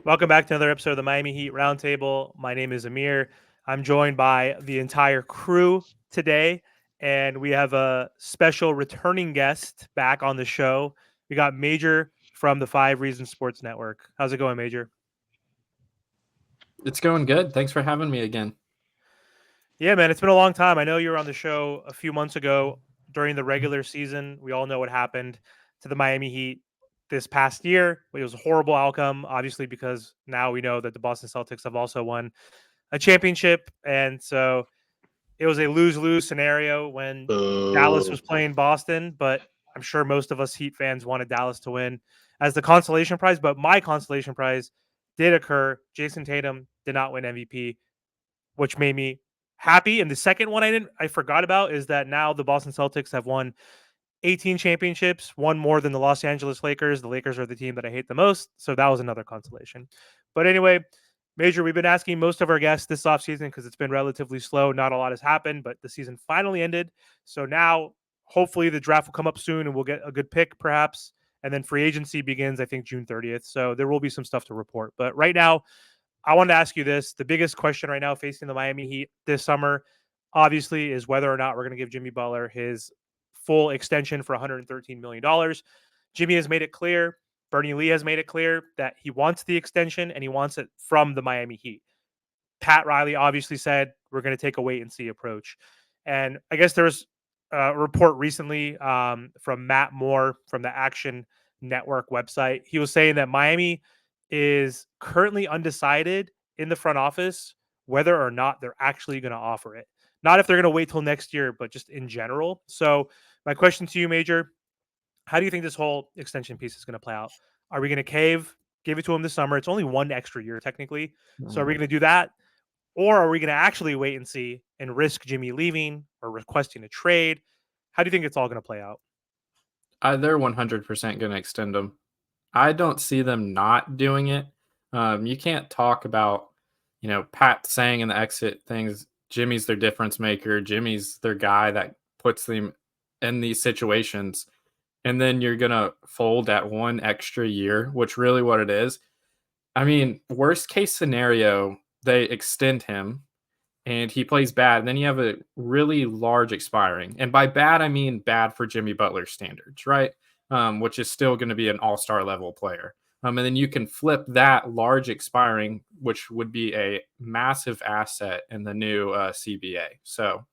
Welcome back to another episode of the Miami Heat Roundtable. My name is Amir. I'm joined by the entire crew today, and we have a special returning guest back on the show. We got Major from the 5 Reasons Sports Network. How's it going, Major? It's going good. Thanks for having me again. Yeah, man, it's been a long time. I know you were on the show a few months ago during the regular season. We all know what happened to the Miami Heat this past year. It was a horrible outcome, obviously, because now we know that the Boston Celtics have also won a championship. And so it was a lose lose scenario when Dallas Boo. was playing Boston. But I'm sure most of us Heat fans wanted Dallas to win as the consolation prize. But my consolation prize did occur. Jason Tatum did not win MVP, which made me happy. And the second one I forgot about is that now the Boston Celtics have won 18 championships, one more than the Los Angeles Lakers. The Lakers are the team that I hate the most. So that was another consolation. But anyway, Major, we've been asking most of our guests this offseason because it's been relatively slow. Not a lot has happened, but the season finally ended. So now hopefully the draft will come up soon and we'll get a good pick perhaps. And then free agency begins, I think, June 30th. So there will be some stuff to report. But right now, I wanted to ask you this. The biggest question right now facing the Miami Heat this summer, obviously, is whether or not we're going to give Jimmy Butler his full extension for $113 million. Jimmy has made it clear, Bernie Lee has made it clear that he wants the extension and he wants it from the Miami Heat. Pat Riley obviously said we're going to take a wait and see approach. And I guess there was a report recently from Matt Moore from the Action Network website. He was saying that Miami is currently undecided in the front office whether or not they're actually going to offer it. Not if they're going to wait till next year, but just in general. So, my question to you, Major, how do you think this whole extension piece is going to play out? Are we going to cave, give it to him this summer? It's only one extra year, technically. So, are we going to do that? Or are we going to actually wait and see and risk Jimmy leaving or requesting a trade? How do you think it's all going to play out? They're 100% going to extend them. I don't see them not doing it. You can't talk about, Pat saying in the exit things, Jimmy's their difference maker. Jimmy's their guy that puts them in these situations. And then you're going to fold that one extra year, which really what it is. I mean, worst case scenario, they extend him and he plays bad, and then you have a really large expiring. And by bad, I mean bad for Jimmy Butler standards, right? Which is still going to be an all-star level player. And then you can flip that large expiring, which would be a massive asset in the new CBA. So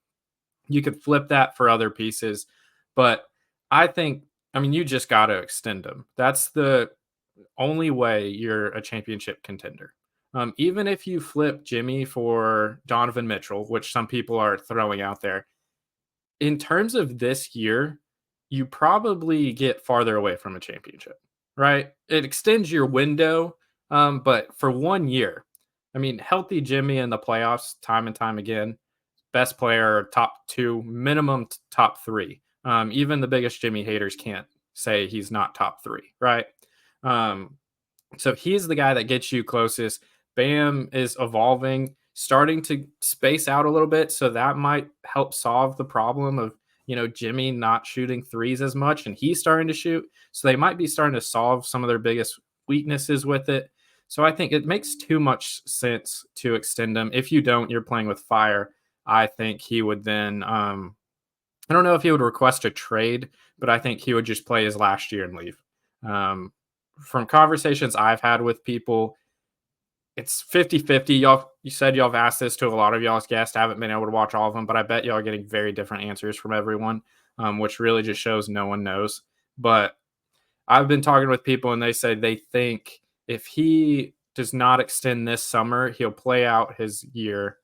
you could flip that for other pieces. But you just got to extend them. That's the only way you're a championship contender. Even if you flip Jimmy for Donovan Mitchell, which some people are throwing out there, in terms of this year, you probably get farther away from a championship, right? It extends your window, but for 1 year, healthy Jimmy in the playoffs, time and time again, best player, top two, minimum top three. Even the biggest Jimmy haters can't say he's not top three, right? So he's the guy that gets you closest. Bam is evolving, starting to space out a little bit. So that might help solve the problem of, Jimmy not shooting threes as much and he's starting to shoot. So they might be starting to solve some of their biggest weaknesses with it. So I think it makes too much sense to extend him. If you don't, you're playing with fire. I think he would then, I don't know if he would request a trade, but I think he would just play his last year and leave. From conversations I've had with people, it's 50-50. You said y'all have asked this to a lot of y'all's guests. I haven't been able to watch all of them, but I bet y'all are getting very different answers from everyone, which really just shows no one knows. But I've been talking with people, and they say they think if he does not extend this summer, he'll play out his year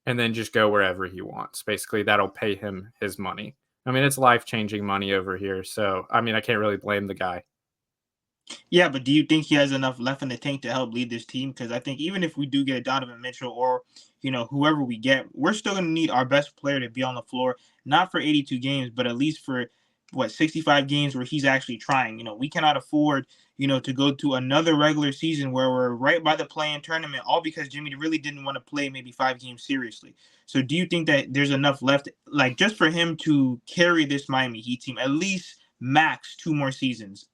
and then just go wherever he wants. Basically, that'll pay him his money. It's life-changing money over here. So, I can't really blame the guy. Yeah, but do you think he has enough left in the tank to help lead this team? Because I think even if we do get Donovan Mitchell or, whoever we get, we're still going to need our best player to be on the floor, not for 82 games, but at least for, 65 games where he's actually trying. We cannot afford, to go to another regular season where we're right by the play-in tournament, all because Jimmy really didn't want to play maybe 5 games seriously. So do you think that there's enough left, like just for him to carry this Miami Heat team, at least max 2 more seasons?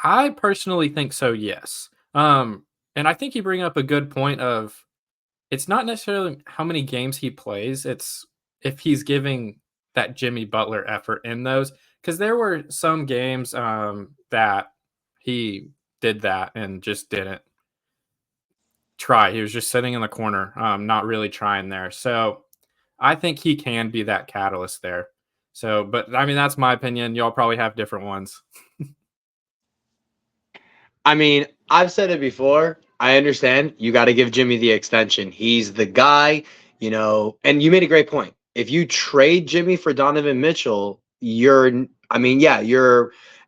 I personally think so, yes. And I think you bring up a good point of it's not necessarily how many games he plays, it's if he's giving that Jimmy Butler effort in those. Because there were some games that he did that and just didn't try. He was just sitting in the corner, not really trying there. So I think he can be that catalyst there. So, but I mean, that's my opinion. Y'all probably have different ones. I mean, I've said it before. I understand you got to give Jimmy the extension. He's the guy, and you made a great point. If you trade Jimmy for Donovan Mitchell, you're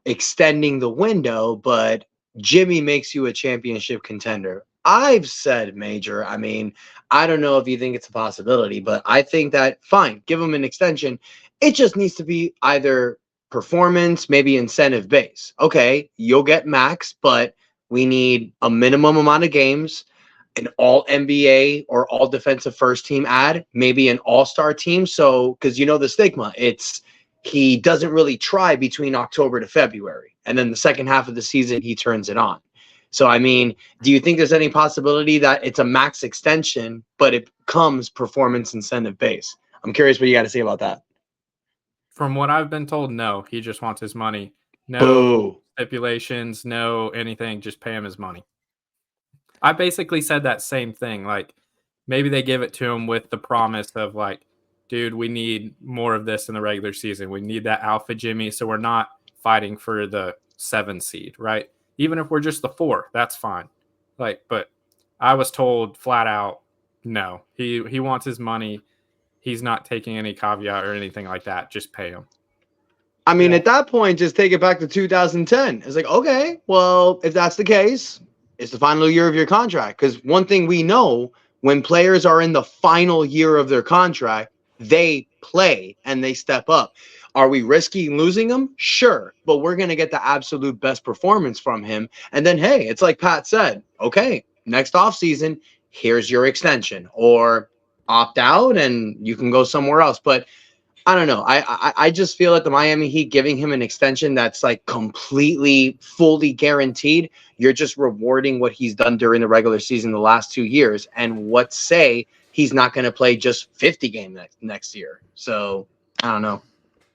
extending the window, but Jimmy makes you a championship contender. I've said, Major, I mean, I don't know if you think it's a possibility, but I think that fine, give him an extension. It just needs to be either performance, maybe incentive base. Okay, you'll get max, but we need a minimum amount of games, an all NBA or all defensive first team ad, maybe an all-star team. So, because the stigma, it's he doesn't really try between October to February. And then the second half of the season, he turns it on. So, I mean, do you think there's any possibility that it's a max extension, but it comes performance incentive base? I'm curious what you got to say about that. From what I've been told, no, he just wants his money. No Boo. stipulations, no anything, just pay him his money. I basically said that same thing. Like maybe they give it to him with the promise of like, dude, we need more of this in the regular season. We need that alpha Jimmy. So we're not fighting for the 7 seed, right? Even if we're just the 4, that's fine. Like, but I was told flat out, no, he wants his money. He's not taking any caveat or anything like that. Just pay him. I mean, at that point, just take it back to 2010. It's like, okay, well, if that's the case, it's the final year of your contract. Because one thing we know, when players are in the final year of their contract, they play and they step up. Are we risking losing him? Sure. But we're going to get the absolute best performance from him. And then, hey, it's like Pat said, okay, next offseason, here's your extension. Or opt out and you can go somewhere else. But I don't know. I just feel that the Miami Heat giving him an extension that's like completely, fully guaranteed. You're just rewarding what he's done during the regular season the last 2 years. And what say he's not going to play just 50 games next year. So I don't know.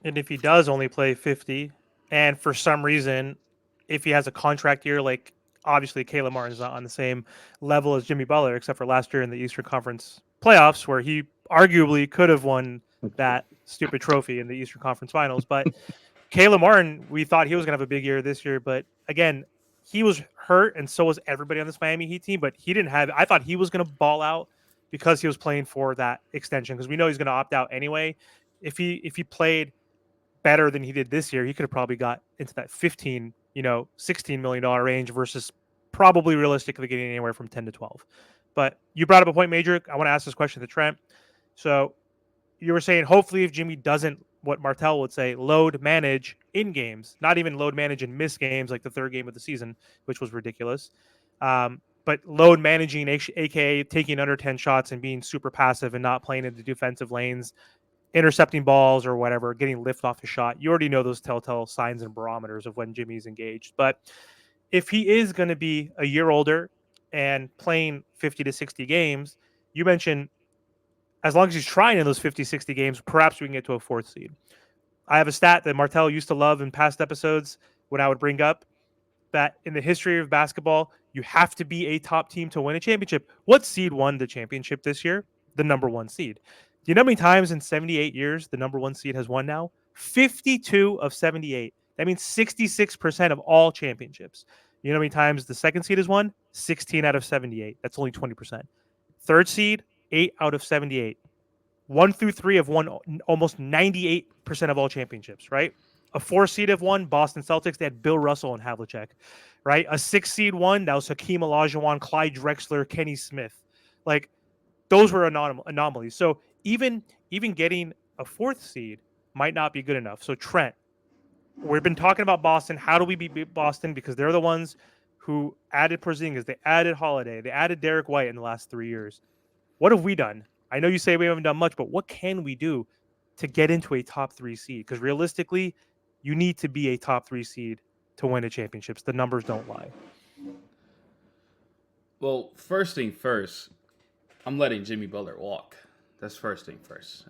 And if he does only play 50, and for some reason, if he has a contract year, like obviously Caleb Martin's not on the same level as Jimmy Butler, except for last year in the Eastern Conference playoffs, where he arguably could have won that stupid trophy in the Eastern Conference Finals. But Caleb Martin, we thought he was going to have a big year this year, but again, he was hurt, and so was everybody on this Miami Heat team. But he didn't have. I thought he was going to ball out because he was playing for that extension, because we know he's going to opt out anyway. If he played better than he did this year, he could have probably got into that 15, $16 million range versus probably realistically getting anywhere from 10 to 12. But you brought up a point, Major. I want to ask this question to Trent. So you were saying hopefully if Jimmy doesn't, what Martell would say, load manage in games, not even load manage and miss games like the third game of the season, which was ridiculous. But load managing, aka taking under 10 shots and being super passive and not playing in the defensive lanes, intercepting balls or whatever, getting lift off a shot. You already know those telltale signs and barometers of when Jimmy's engaged. But if he is going to be a year older and playing 50 to 60 games, you mentioned as long as he's trying in those 50, 60 games, perhaps we can get to a 4th seed. I have a stat that Martell used to love in past episodes when I would bring up that in the history of basketball, you have to be a top team to win a championship. What seed won the championship this year? The number 1 seed. Do you know how many times in 78 years the number 1 seed has won now? 52 of 78. That means 66% of all championships. You know how many times the 2nd seed has won? 16 out of 78. That's only 20%. 3rd seed, 8 out of 78. 1 through 3 have won almost 98% of all championships, right? A 4 seed have won, Boston Celtics. They had Bill Russell and Havlicek, right? A 6 seed won, that was Hakeem Olajuwon, Clyde Drexler, Kenny Smith. Like, those were anomalies. So even getting a 4th seed might not be good enough. So Trent, we've been talking about Boston. How do we beat Boston? Because they're the ones who added Porzingis, they added Holiday, they added Derek White in the last 3 years. What have we done? I know you say we haven't done much, but what can we do to get into a top 3 seed? Because realistically, you need to be a top 3 seed to win a championships. The numbers don't lie. Well, first thing first, I'm letting Jimmy Butler walk. That's first thing first.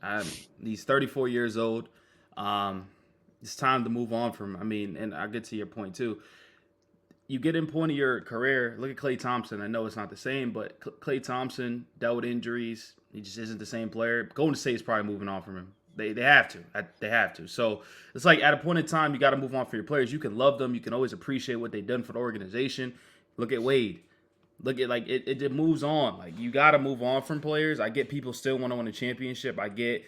He's 34 years old. It's time to move on from. I mean, and I get to your point too. You get in point of your career. Look at Klay Thompson. I know it's not the same, but Klay Thompson dealt with injuries. He just isn't the same player. Golden State's probably moving on from him. They have to. They have to. So it's like at a point in time, you got to move on for your players. You can love them. You can always appreciate what they've done for the organization. Look at Wade. Look at like it moves on. Like you got to move on from players. I get people still want to win a championship. I get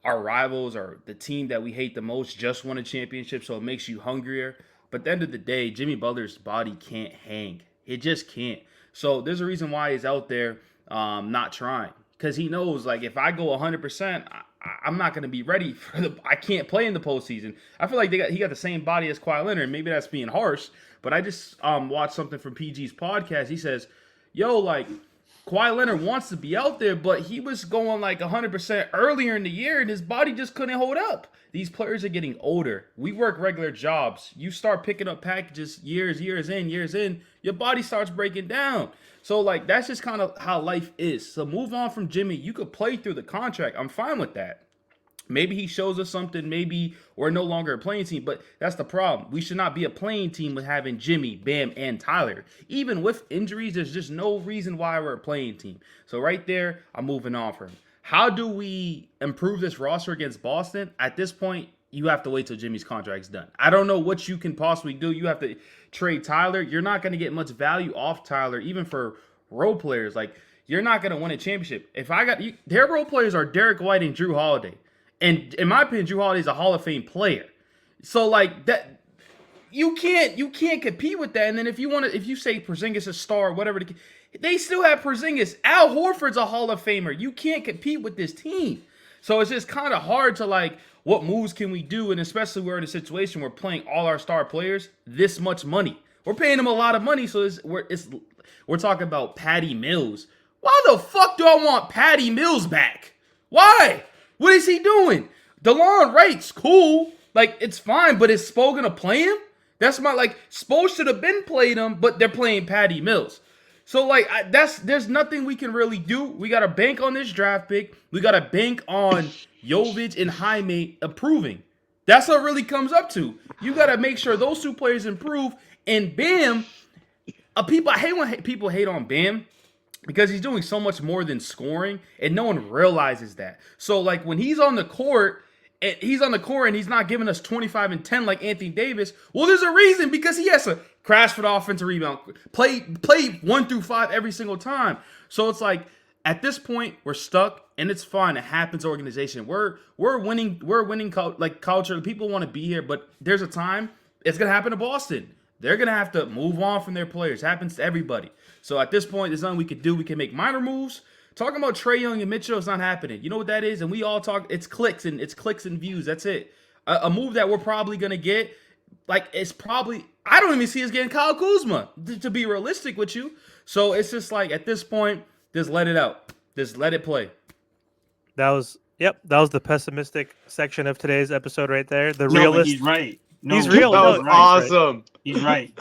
our rivals or the team that we hate the most just won a championship, so it makes you hungrier. But at the end of the day, Jimmy Butler's body can't hang. It just can't. So there's a reason why he's out there not trying. Because he knows, like, if I go 100%, I'm not going to be ready for I can't play in the postseason. I feel like he got the same body as Kawhi Leonard. Maybe that's being harsh. But I just watched something from PG's podcast. He says, yo, like, Kawhi Leonard wants to be out there, but he was going like 100% earlier in the year, and his body just couldn't hold up. These players are getting older. We work regular jobs. You start picking up packages years in, your body starts breaking down. So, like, that's just kind of how life is. So move on from Jimmy. You could play through the contract. I'm fine with that. Maybe he shows us something. Maybe we're no longer a playing team, but that's the problem. We should not be a playing team with having Jimmy, Bam, and Tyler. Even with injuries, there's just no reason why we're a playing team. So right there, I'm moving on from him. How do we improve this roster against Boston? At this point, you have to wait till Jimmy's contract's done. I don't know what you can possibly do. You have to trade Tyler. You're not going to get much value off Tyler, even for role players. Like, you're not going to win a championship. Their role players are Derek White and Drew Holiday. And in my opinion, Drew Holiday is a Hall of Fame player. So like that, you can't compete with that. And then if you say Porzingis is a star, whatever, they still have Porzingis. Al Horford's a Hall of Famer. You can't compete with this team. So it's just kind of hard to like, what moves can we do? And especially we're in a situation where playing all our star players this much money. We're paying them a lot of money. So we're talking about Patty Mills. Why the fuck do I want Patty Mills back? Why? What is he doing? DeLon Wright's cool. Like, it's fine, but is Spo going to play him? That's Spo should have been played him, but they're playing Patty Mills. So, like, there's nothing we can really do. We got to bank on this draft pick. We got to bank on Jovic and Jaime improving. That's what it really comes up to. You got to make sure those two players improve. And Bam, I hate when people hate on Bam, because he's doing so much more than scoring, and no one realizes that. So, like, when he's on the court, and he's not giving us 25 and 10 like Anthony Davis, well, there's a reason, because he has to crash for the offensive rebound, play 1 through 5 every single time. So it's like, at this point, we're stuck, and it's fine. It happens, organization. We're winning culture. People want to be here, but there's a time it's going to happen to Boston. They're going to have to move on from their players. It happens to everybody. So at this point, there's nothing we could do. We can make minor moves. Talking about Trae Young and Mitchell is not happening. You know what that is? And we all talk, it's clicks and views. That's it. A move that we're probably going to get, like, it's probably, I don't even see us getting Kyle Kuzma, to be realistic with you. So it's just like, at this point, just let it out. Just let it play. That was the pessimistic section of today's episode right there. The realist. He's right. No, he's real. That was right. awesome. He's right.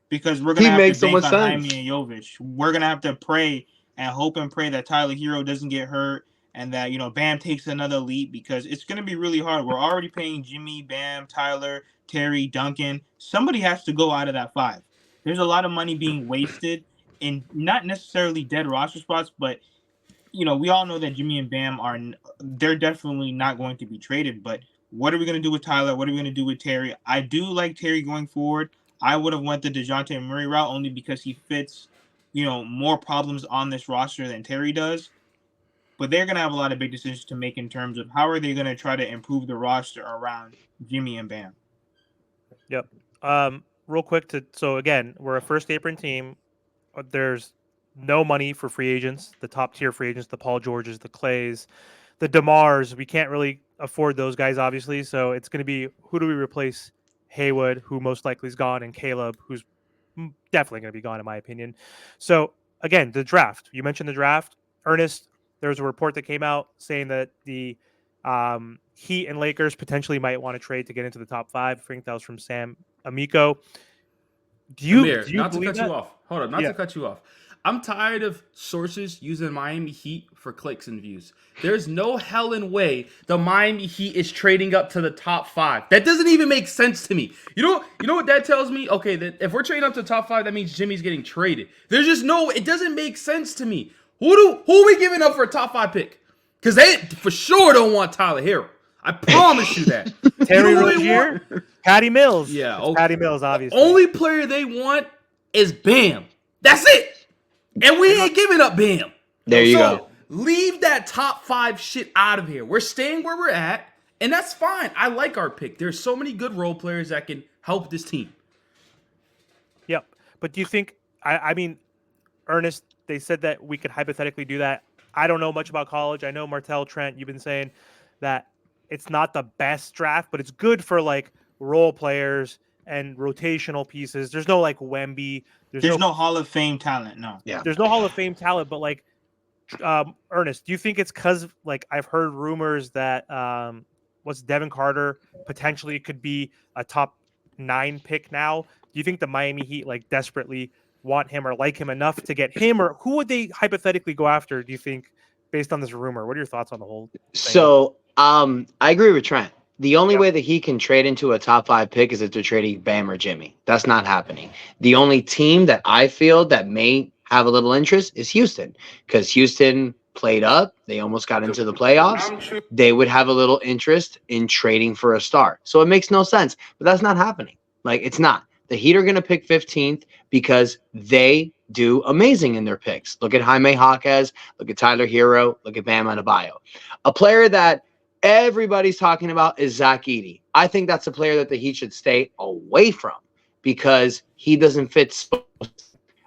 Because we're gonna have makes to so bank much on Jaime sense. and Jovic. We're gonna have to pray and hope and pray that Tyler Hero doesn't get hurt and that Bam takes another leap, because it's gonna be really hard. We're already paying Jimmy, Bam, Tyler, Terry, Duncan. Somebody has to go out of that 5. There's a lot of money being wasted in not necessarily dead roster spots, but we all know that Jimmy and Bam they're definitely not going to be traded. But what are we going to do with Tyler? What are we going to do with Terry? I do like Terry going forward. I would have went the DeJounte Murray route only because he fits, more problems on this roster than Terry does. But they're going to have a lot of big decisions to make in terms of how are they going to try to improve the roster around Jimmy and Bam. Yep. Real quick, so again, we're a first apron team. There's no money for free agents, the top tier free agents, the Paul Georges, the Clays, the DeMars. We can't really afford those guys, obviously. So it's going to be, who do we replace Haywood, who most likely is gone, and Caleb, who's definitely going to be gone, in my opinion. So again, the draft. You mentioned the draft. Ernest, there was a report that came out saying that the Heat and Lakers potentially might want to trade to get into the top 5. I think that was from Sam Amico. Do you not to believe cut that? you off. Hold up, not to cut you off. I'm tired of sources using Miami Heat for clicks and views. There's no hell in way the Miami Heat is trading up to the top 5. That doesn't even make sense to me. You know what that tells me? Okay, that if we're trading up to the top 5, that means Jimmy's getting traded. There's just it doesn't make sense to me. Who are we giving up for a top 5 pick? Because they for sure don't want Tyler Hero. I promise you that. Terry You know who they Rozier, want? Patty Mills. Yeah, It's okay. Patty Mills, obviously. Only player they want is Bam. That's it. And we ain't giving up Bam. There you So go. leave that top 5 shit out of here. We're staying where we're at, and that's fine. I like our pick. There's so many good role players that can help this team. Yep. But do you think? I mean, Ernest, they said that we could hypothetically do that. I don't know much about college. I know Martell, Trent, you've been saying that it's not the best draft, but it's good for like role players and rotational pieces. There's no like Wemby. There's no Hall of Fame talent. No. Yeah. There's no Hall of Fame talent, but like Ernest, do you think it's because like I've heard rumors that what's Devin Carter potentially could be a top 9 pick now? Do you think the Miami Heat like desperately want him or like him enough to get him, or who would they hypothetically go after? Do you think based on this rumor? What are your thoughts on the whole thing? So I agree with Trent. The only way that he can trade into a top 5 pick is if they're trading Bam or Jimmy. That's not happening. The only team that I feel that may have a little interest is Houston, because Houston played up. They almost got into the playoffs. They would have a little interest in trading for a star. So it makes no sense, but that's not happening. Like, it's not. The Heat are going to pick 15th because they do amazing in their picks. Look at Jaime Jaquez. Look at Tyler Hero. Look at Bam Adebayo. A player that everybody's talking about is Zach Edey. I think that's a player that the Heat should stay away from because he doesn't fit.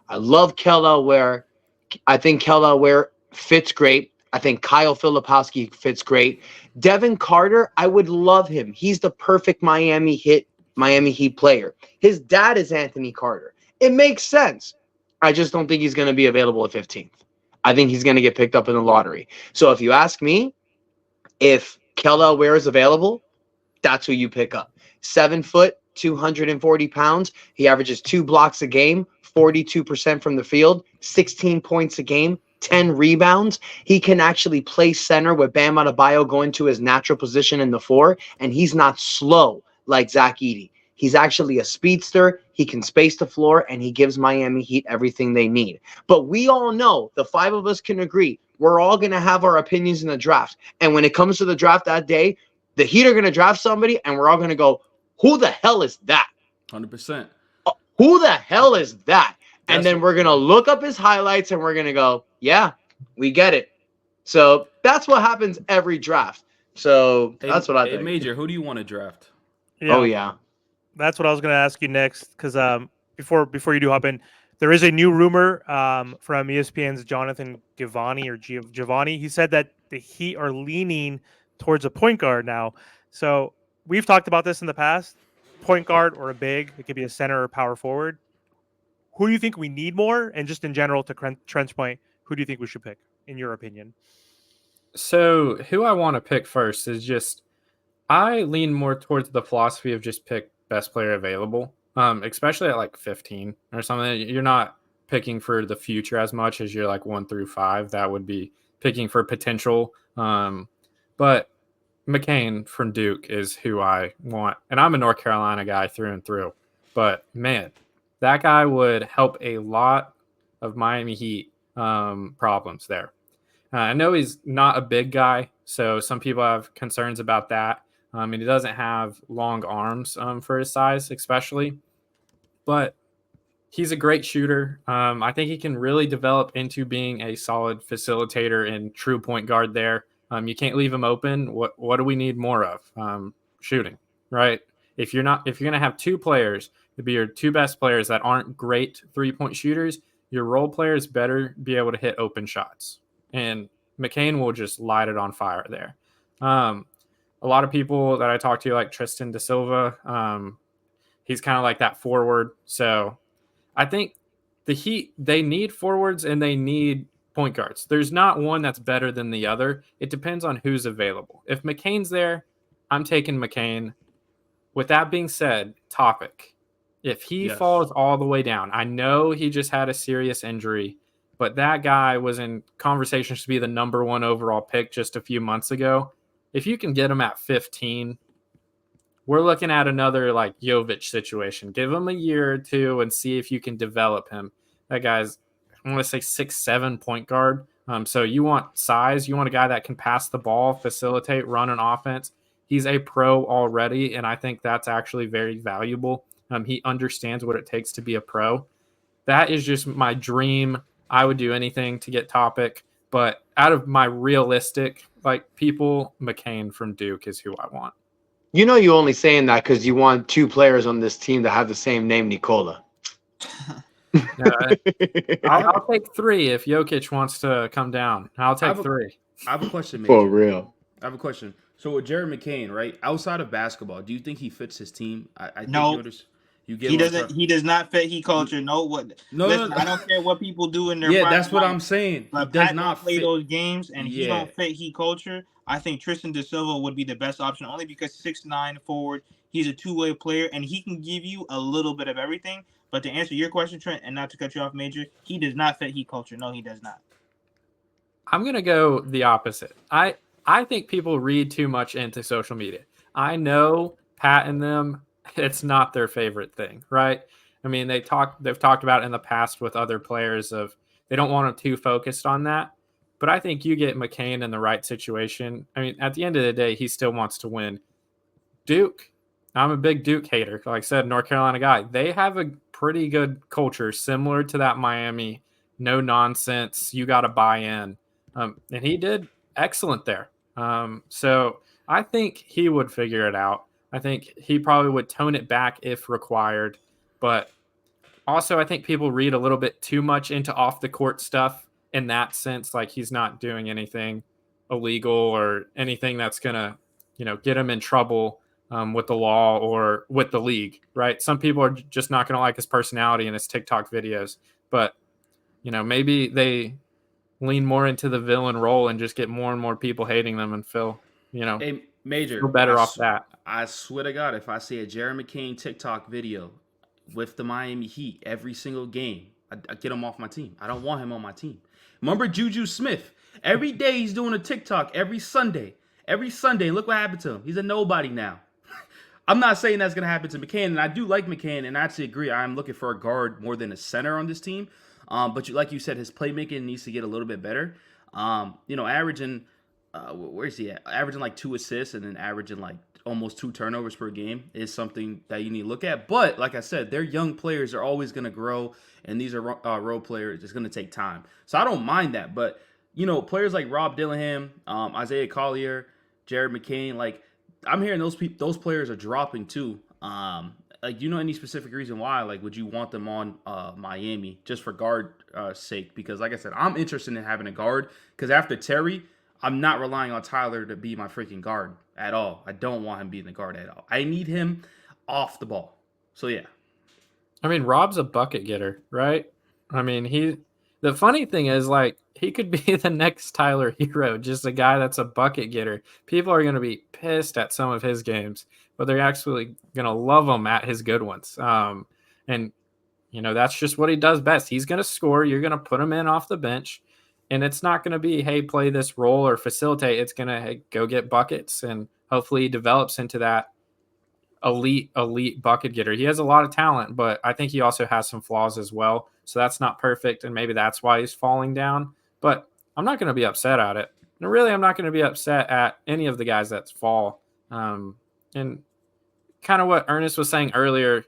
I love Kel Ware. I think Kel Ware fits great. I think Kyle Filipowski fits great. Devin Carter, I would love him. He's the perfect Miami Heat player. His dad is Anthony Carter. It makes sense. I just don't think he's going to be available at 15th. I think he's going to get picked up in the lottery. So if you ask me, if Kel Ware is available, that's who you pick up. 7 foot, 240 pounds. He averages 2 blocks a game, 42% from the field, 16 points a game, 10 rebounds. He can actually play center with Bam Adebayo going to his natural position in the 4, and he's not slow like Zach Edey. He's actually a speedster. He can space the floor, and he gives Miami Heat everything they need. But we all know, the 5 of us can agree, we're all going to have our opinions in the draft. And when it comes to the draft that day, the Heat are going to draft somebody, and we're all going to go, who the hell is that? 100%. Who the hell is that? And then we're going to look up his highlights, and we're going to go, yeah, we get it. So that's what happens every draft. So that's what I think. Major, who do you want to draft? Yeah, Oh, yeah. that's what I was going to ask you next, because before you do hop in, there is a new rumor from ESPN's Jonathan Giovanni. He said that the Heat are leaning towards a point guard now. So we've talked about this in the past. Point guard or a big. It could be a center or power forward. Who do you think we need more? And just in general, to Trent's point, who do you think we should pick, in your opinion? So who I want to pick first is just, I lean more towards the philosophy of just pick best player available, especially at like 15 or something. You're not picking for the future as much as you're like 1 through 5. That would be picking for potential. But McCain from Duke is who I want. And I'm a North Carolina guy through and through. But, man, that guy would help a lot of Miami Heat problems there. I know he's not a big guy, so some people have concerns about that. And he doesn't have long arms for his size, especially. But he's a great shooter. I think he can really develop into being a solid facilitator and true point guard there. You can't leave him open. What do we need more of? Shooting, right? If you're going to have 2 players to be your 2 best players that aren't great 3-point shooters, your role players better be able to hit open shots. And McCain will just light it on fire there. A lot of people that I talk to, like Tristan Da Silva, he's kind of like that forward. So I think the Heat, they need forwards and they need point guards. There's not one that's better than the other. It depends on who's available. If McCain's there, I'm taking McCain. With that being said, Topic. If he falls all the way down, I know he just had a serious injury, but that guy was in conversations to be the number 1 overall pick just a few months ago. If you can get him at 15, we're looking at another like Jovic situation. Give him a year or two and see if you can develop him. That guy's, I want to say 6'7" point guard. So you want size. You want a guy that can pass the ball, facilitate, run an offense. He's a pro already, and I think that's actually very valuable. He understands what it takes to be a pro. That is just my dream. I would do anything to get Topic, but out of my realistic like people, McCain from Duke is who I want. You know, you only saying that because you want 2 players on this team that have the same name, Nikola. I'll take 3 if Jokic wants to come down. I'll take 3. I have a question, Major. For real. I have a question. So with Jared McCain, right, outside of basketball, do you think he fits his team? I No. think He doesn't. He does not fit Heat culture. No, listen, I don't care what people do in their. Yeah, that's what I'm saying. But He does Pat not play fit those games, and he Yeah. don't fit Heat culture. I think Tristan De Silva would be the best option, only because 6'9" forward. He's a two-way player, and he can give you a little bit of everything. But to answer your question, Trent, and not to cut you off, Major, he does not fit Heat culture. No, he does not. I'm gonna go the opposite. I think people read too much into social media. I know Pat and them, it's not their favorite thing, right? I mean, they've talked about it in the past with other players of they don't want them too focused on that. But I think you get McCain in the right situation. I mean, at the end of the day, he still wants to win. Duke, I'm a big Duke hater. Like I said, North Carolina guy. They have a pretty good culture similar to that Miami. No nonsense. You got to buy in. And he did excellent there. So I think he would figure it out. I think he probably would tone it back if required. But also, I think people read a little bit too much into off the court stuff in that sense. Like he's not doing anything illegal or anything that's going to, get him in trouble with the law or with the league, right? Some people are just not going to like his personality and his TikTok videos. But, maybe they lean more into the villain role and just get more and more people hating them and feel, Hey, Major, feel better off that. I swear to God, if I see a Jared McCain TikTok video with the Miami Heat every single game, I get him off my team. I don't want him on my team. Remember Juju Smith? Every day he's doing a TikTok every Sunday. Every Sunday. Look what happened to him. He's a nobody now. I'm not saying that's going to happen to McCain, and I do like McCain, and I actually agree. I'm looking for a guard more than a center on this team. But like you said, his playmaking needs to get a little bit better. Averaging, where's he at? Averaging like 2 assists and then averaging like almost 2 turnovers per game is something that you need to look at. But like I said, their young players are always going to grow, and these are role players. It's going to take time. So I don't mind that. But, players like Rob Dillingham, Isaiah Collier, Jared McCain, like I'm hearing those players are dropping too. Any specific reason why? Like, would you want them on Miami just for guard sake? Because, like I said, I'm interested in having a guard. Because after Terry, I'm not relying on Tyler to be my freaking guard at all. I don't want him being the guard at all. I need him off the ball. So yeah. I mean, Rob's a bucket getter, right? I mean, the funny thing is, like, he could be the next Tyler Hero, just a guy that's a bucket getter. People are going to be pissed at some of his games, but they're actually going to love him at his good ones. That's just what he does best. He's going to score. You're going to put him in off the bench, and it's not going to be, hey, play this role or facilitate. It's going to, hey, go get buckets, and hopefully he develops into that elite bucket getter. He has a lot of talent, but I think he also has some flaws as well. So that's not perfect, and maybe that's why he's falling down. But I'm not going to be upset at it. And really, I'm not going to be upset at any of the guys that fall. And kind of what Ernest was saying earlier,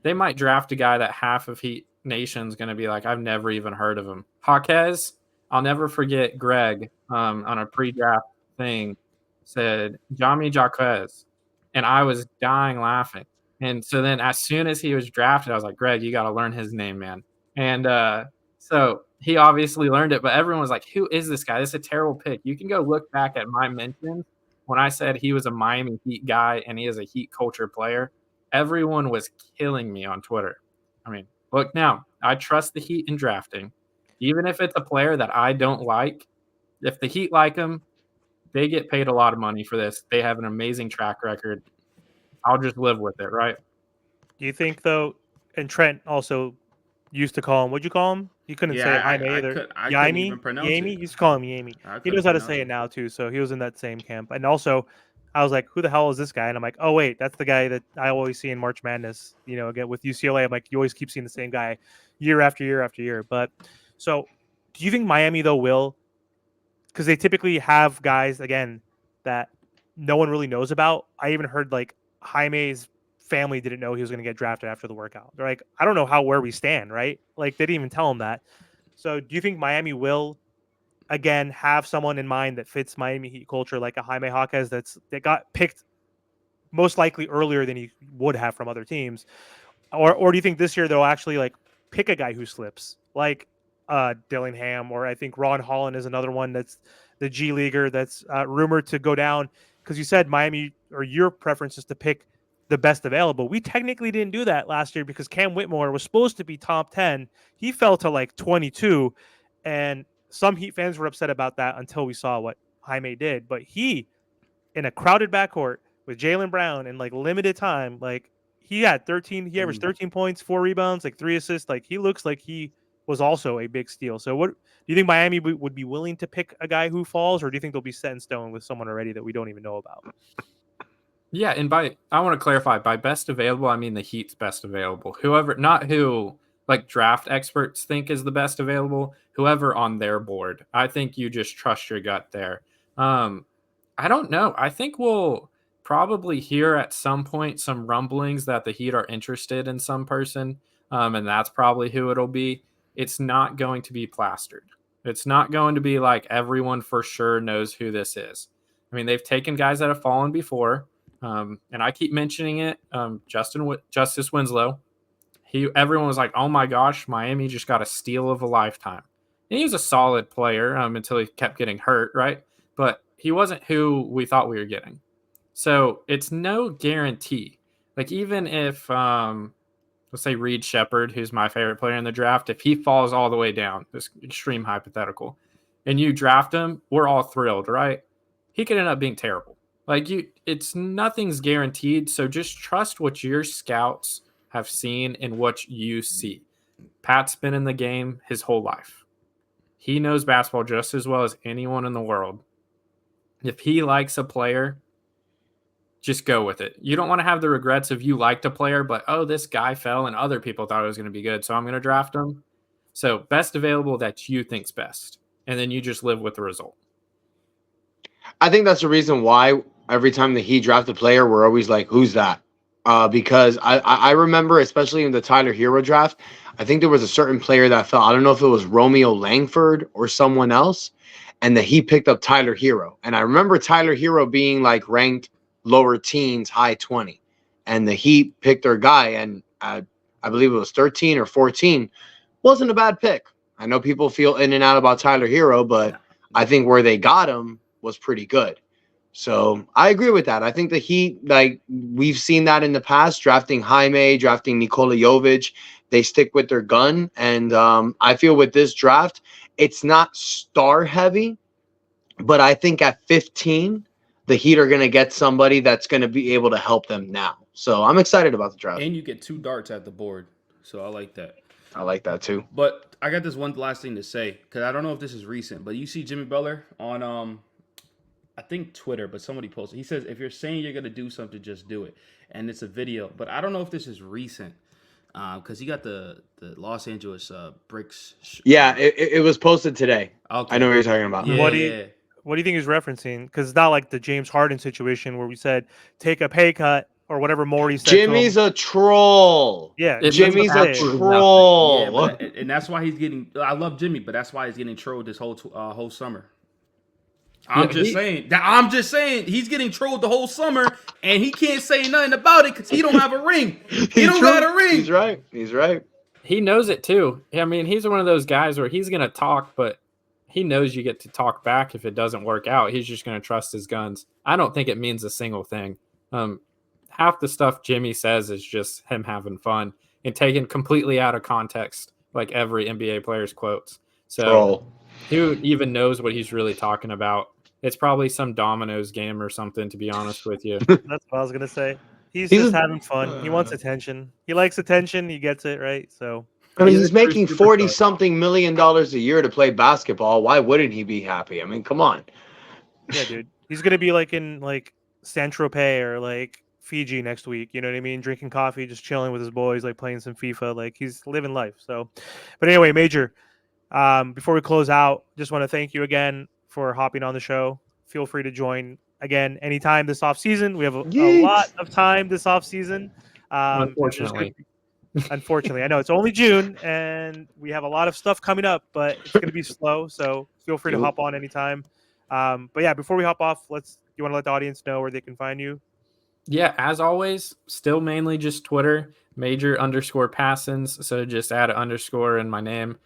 they might draft a guy that half of Heat Nation's going to be like, I've never even heard of him. Jaquez, I'll never forget Greg on a pre-draft thing said, Jami Jaquez. And I was dying laughing. And so then as soon as he was drafted, I was like, Greg, you got to learn his name, man. And so he obviously learned it, but everyone was like, who is this guy? This is a terrible pick. You can go look back at my mentions when I said he was a Miami Heat guy and he is a Heat culture player. Everyone was killing me on Twitter. I mean, look now, I trust the Heat in drafting. Even if it's a player that I don't like, if the Heat like him, they get paid a lot of money for this. They have an amazing track record. I'll just live with it, right? Do you think, though, and Trent also used to call him, what'd you call him? He couldn't say Yeah, Jaime I either. couldn't even pronounce Yaime? it. He's calling me Yaime. I He couldn't knows how to pronounce say it now too. So he was in that same camp. And also, I was like, "Who the hell is this guy?" And I'm like, "Oh wait, that's the guy that I always see in March Madness." Again with UCLA, I'm like, you always keep seeing the same guy year after year after year. But so, do you think Miami though will? Because they typically have guys again that no one really knows about. I even heard like Jaime's family didn't know he was going to get drafted after the workout. They're like, I don't know where we stand, right? Like they didn't even tell him that. So do you think Miami will again have someone in mind that fits Miami Heat culture like a Jaime Jaquez that got picked most likely earlier than he would have from other teams? Or do you think this year they'll actually like pick a guy who slips like Dillingham, or I think Ron Holland is another one that's the G Leaguer that's rumored to go down, because you said Miami or your preference is to pick the best available. We technically didn't do that last year because Cam Whitmore was supposed to be top 10. He fell to like 22, and some Heat fans were upset about that until we saw what Jaime did. But he, in a crowded backcourt with Jaylen Brown in like limited time, like he had 13, he averaged 13 points, 4 rebounds, like 3 assists. Like he looks like he was also a big steal. So what do you think Miami would be willing to pick a guy who falls, or do you think they'll be set in stone with someone already that we don't even know about? Yeah, and I want to clarify, by best available, I mean the Heat's best available. Whoever, not who like draft experts think is the best available, whoever on their board. I think you just trust your gut there. I don't know. I think we'll probably hear at some point some rumblings that the Heat are interested in some person, and that's probably who it'll be. It's not going to be plastered. It's not going to be like everyone for sure knows who this is. I mean, they've taken guys that have fallen before. And I keep mentioning it. Justice Winslow. Everyone was like, "Oh my gosh, Miami just got a steal of a lifetime." And he was a solid player until he kept getting hurt, right? But he wasn't who we thought we were getting. So it's no guarantee. Like even if let's say Reed Shepherd, who's my favorite player in the draft, if he falls all the way down, this extreme hypothetical, and you draft him, we're all thrilled, right? He could end up being terrible. It's nothing's guaranteed. So just trust what your scouts have seen and what you see. Pat's been in the game his whole life. He knows basketball just as well as anyone in the world. If he likes a player, just go with it. You don't want to have the regrets of you liked a player, but this guy fell and other people thought it was going to be good, so I'm going to draft him. So best available that you think's best, and then you just live with the result. I think that's the reason why every time that he draft a player, we're always like, who's that? Because I remember, especially in the Tyler Hero draft, I think there was a certain player that fell. I don't know if it was Romeo Langford or someone else, and that he picked up Tyler Hero. And I remember Tyler Hero being like ranked lower teens, high 20. And the Heat picked their guy, and I believe it was 13 or 14. Wasn't a bad pick. I know people feel in and out about Tyler Hero, but I think where they got him was pretty good. So I agree with that. I think the Heat, like we've seen that in the past, drafting Jaime, drafting Nikola Jovic, they stick with their gun. And I feel with this draft, it's not star heavy, but I think at 15, the Heat are going to get somebody that's going to be able to help them now. So I'm excited about the draft. And you get 2 darts at the board. So I like that. I like that too. But I got this one last thing to say, because I don't know if this is recent, but you see Jimmy Butler on I think Twitter, but somebody posted. He says, if you're saying you're going to do something, just do it. And it's a video. But I don't know if this is recent, because he got the Los Angeles Bricks. Yeah, it was posted today. Okay. I know what you're talking about. Yeah, What do you think he's referencing? Because it's not like the James Harden situation where we said take a pay cut or whatever Morty said. Jimmy's a troll. Yeah, Jimmy's a troll. Yeah, and that's why he's getting. I love Jimmy, but that's why he's getting trolled this whole summer. I'm just saying he's getting trolled the whole summer, and he can't say nothing about it because he don't have a ring. He don't got a ring. He's right. He knows it too. I mean, he's one of those guys where he's going to talk, but he knows you get to talk back if it doesn't work out. He's just going to trust his guns. I don't think it means a single thing. Half the stuff Jimmy says is just him having fun and taken completely out of context, like every NBA player's quotes. So who even knows what he's really talking about? It's probably some Domino's game or something, to be honest with you. That's what I was going to say. He's just having fun. He wants attention. He likes attention. He gets it, right? So I mean, He's a he's true making superstar. 40-something million a year to play basketball. Why wouldn't he be happy? I mean, come on. Yeah, dude. He's gonna be like in like Saint Tropez or like Fiji next week. You know what I mean? Drinking coffee, just chilling with his boys, like playing some FIFA. Like he's living life. So, but anyway, Major. Before we close out, just want to thank you again for hopping on the show. Feel free to join again anytime this off season. We have a lot Yeet. of time this off season. And there's Unfortunately. unfortunately, I know it's only June and we have a lot of stuff coming up, but it's going to be slow. So feel free to hop on anytime. But yeah, before we hop off, you want to let the audience know where they can find you? Yeah, as always, still mainly just Twitter, major_Passons. So just add an underscore in my name.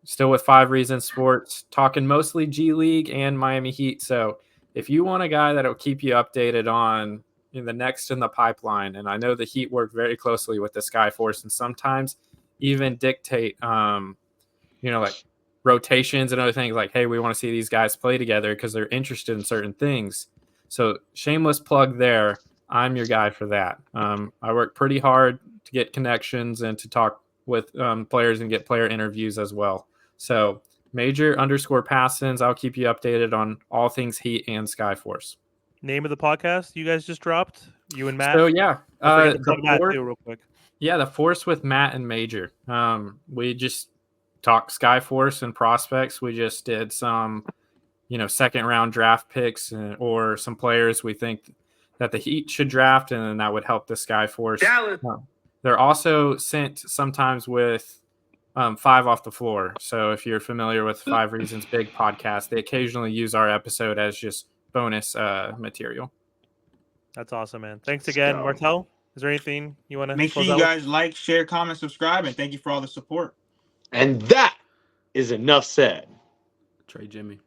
Still with 5 Reasons Sports, talking mostly G League and Miami Heat. So if you want a guy that'll keep you updated on the next in the pipeline, and I know the Heat work very closely with the Skyforce and sometimes even dictate, like rotations and other things like, hey, we want to see these guys play together because they're interested in certain things. So shameless plug there. I'm your guy for that. I work pretty hard to get connections and to talk with players and get player interviews as well. So major_Passons. I'll keep you updated on all things Heat and Skyforce. Name of the podcast you guys just dropped, you and Matt. So yeah, Don't forget to plug that too, real quick. Yeah, the Force with Matt and Major. We just talk Skyforce and prospects. We just did some, second round draft picks or some players we think that the Heat should draft, and then that would help the Skyforce. They're also sent sometimes with 5 off the floor. So if you're familiar with 5 Reasons Big podcast, they occasionally use our episode as just bonus material. That's awesome, man. Thanks again, Martel. Is there anything you want to make sure you guys like, share, comment, subscribe, and thank you for all the support. And that is enough said. Trey Jimmy.